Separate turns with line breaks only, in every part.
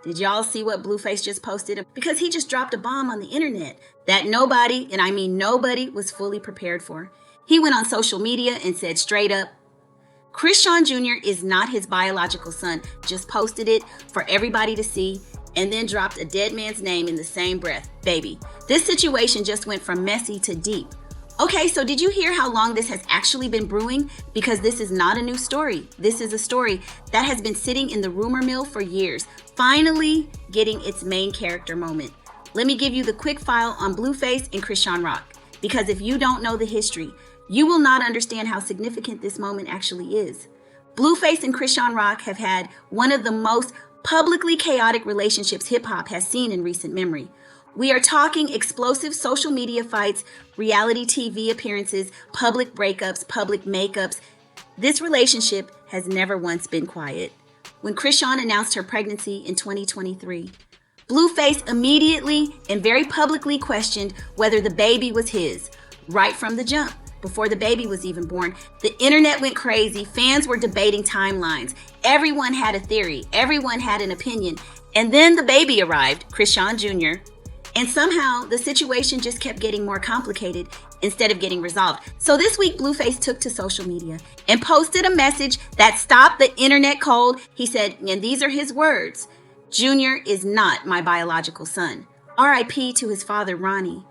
Did y'all see what Blueface just posted? Because he just dropped a bomb on the internet that nobody, and I mean nobody, was fully prepared for. He went on social media and said straight up, Chrisean Jr. is not his biological son, just posted it for everybody to see, and then dropped a dead man's name in the same breath, baby. This situation just went from messy to deep. Okay, so did you hear how long this has actually been brewing? Because this is not a new story. This is a story that has been sitting in the rumor mill for years, finally getting its main character moment. Let me give you the quick file on Blueface and Chrisean Rock, because if you don't know the history, you will not understand how significant this moment actually is. Blueface and Chrisean Rock have had one of the most publicly chaotic relationships hip-hop has seen in recent memory. We are talking explosive social media fights, reality TV appearances, public breakups, public makeups. This relationship has never once been quiet. When Chrisean announced her pregnancy in 2023, Blueface immediately and very publicly questioned whether the baby was his, right from the jump. Before the baby was even born, the internet went crazy. Fans were debating timelines. Everyone had a theory. Everyone had an opinion. And then the baby arrived, Chrisean Jr., and somehow the situation just kept getting more complicated instead of getting resolved. So this week, Blueface took to social media and posted a message that stopped the internet cold. He said, and these are his words, Junior is not my biological son. R.I.P. to his father, Ronnie.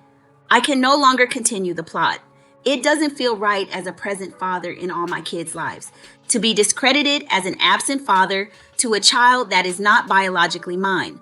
I can no longer continue the plot. It doesn't feel right as a present father in all my kids' lives to be discredited as an absent father to a child that is not biologically mine.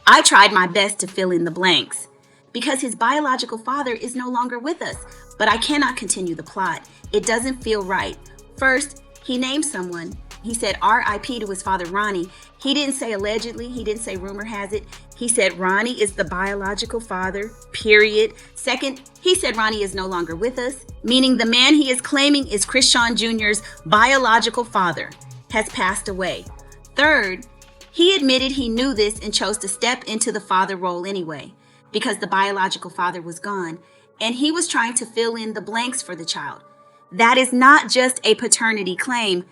I tried my best to fill in the blanks because his biological father is no longer with us, but I cannot continue the plot. It doesn't feel right. First, he named someone. He said R.I.P. to his father, Ronnie. He didn't say allegedly. He didn't say rumor has it. He said Ronnie is the biological father, period. Second, he said Ronnie is no longer with us, meaning the man he is claiming is Chrisean Jr.'s biological father has passed away. Third, he admitted he knew this and chose to step into the father role anyway, because the biological father was gone, and he was trying to fill in the blanks for the child. That is not just a paternity claim.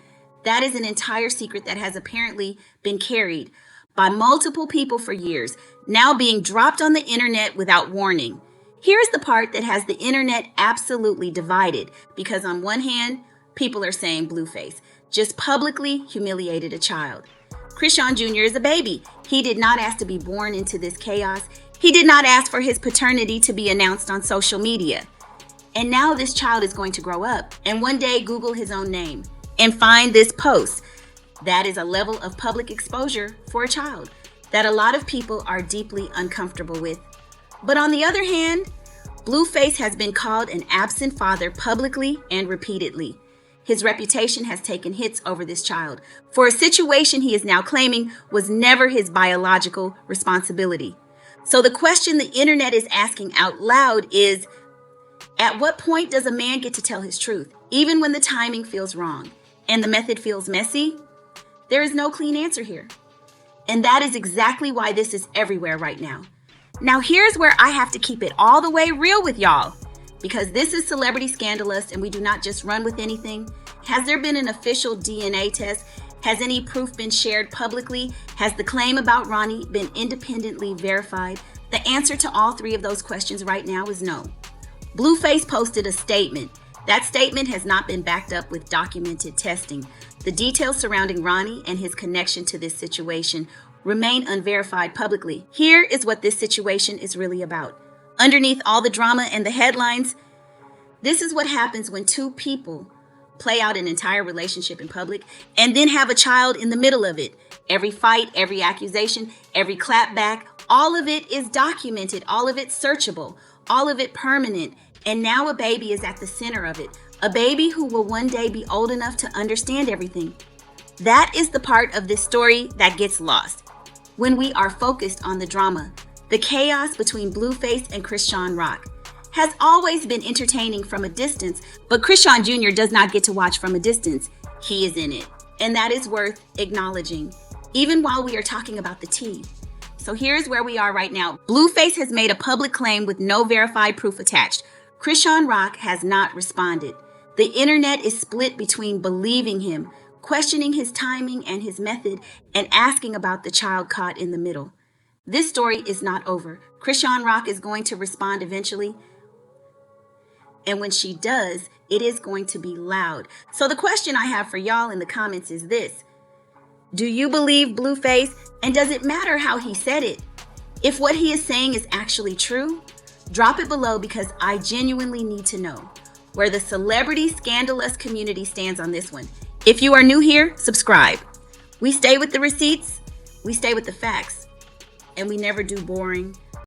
That is an entire secret that has apparently been carried by multiple people for years, now being dropped on the internet without warning. Here's the part that has the internet absolutely divided, because on one hand, people are saying Blueface just publicly humiliated a child. Chrisean Jr. is a baby. He did not ask to be born into this chaos. He did not ask for his paternity to be announced on social media. And now this child is going to grow up and one day Google his own name and find this post. That is a level of public exposure for a child that a lot of people are deeply uncomfortable with. But on the other hand, Blueface has been called an absent father publicly and repeatedly. His reputation has taken hits over this child for a situation he is now claiming was never his biological responsibility. So the question the internet is asking out loud is, at what point does a man get to tell his truth, even when the timing feels wrong and the method feels messy? There is no clean answer here. And that is exactly why this is everywhere right now. Now here's where I have to keep it all the way real with y'all, because this is Celebrity Scandalust and we do not just run with anything. Has there been an official DNA test? Has any proof been shared publicly? Has the claim about Ronnie been independently verified? The answer to all three of those questions right now is no. Blueface posted a statement. That statement has not been backed up with documented testing. The details surrounding Ronnie and his connection to this situation remain unverified publicly. Here is what this situation is really about. Underneath all the drama and the headlines, this is what happens when two people play out an entire relationship in public and then have a child in the middle of it. Every fight, every accusation, every clapback, all of it is documented, all of it searchable, all of it permanent. And now a baby is at the center of it. A baby who will one day be old enough to understand everything. That is the part of this story that gets lost when we are focused on the drama. The chaos between Blueface and Chrisean Rock has always been entertaining from a distance, but Chrisean Jr. does not get to watch from a distance. He is in it, and that is worth acknowledging, even while we are talking about the tea. So here's where we are right now. Blueface has made a public claim with no verified proof attached. Chrisean Rock has not responded. The internet is split between believing him, questioning his timing and his method, and asking about the child caught in the middle. This story is not over. Chrisean Rock is going to respond eventually. And when she does, it is going to be loud. So the question I have for y'all in the comments is this. Do you believe Blueface? And does it matter how he said it? If what he is saying is actually true, drop it below because I genuinely need to know where the celebrity Scandalust community stands on this one. If you are new here, subscribe. We stay with the receipts, we stay with the facts, and we never do boring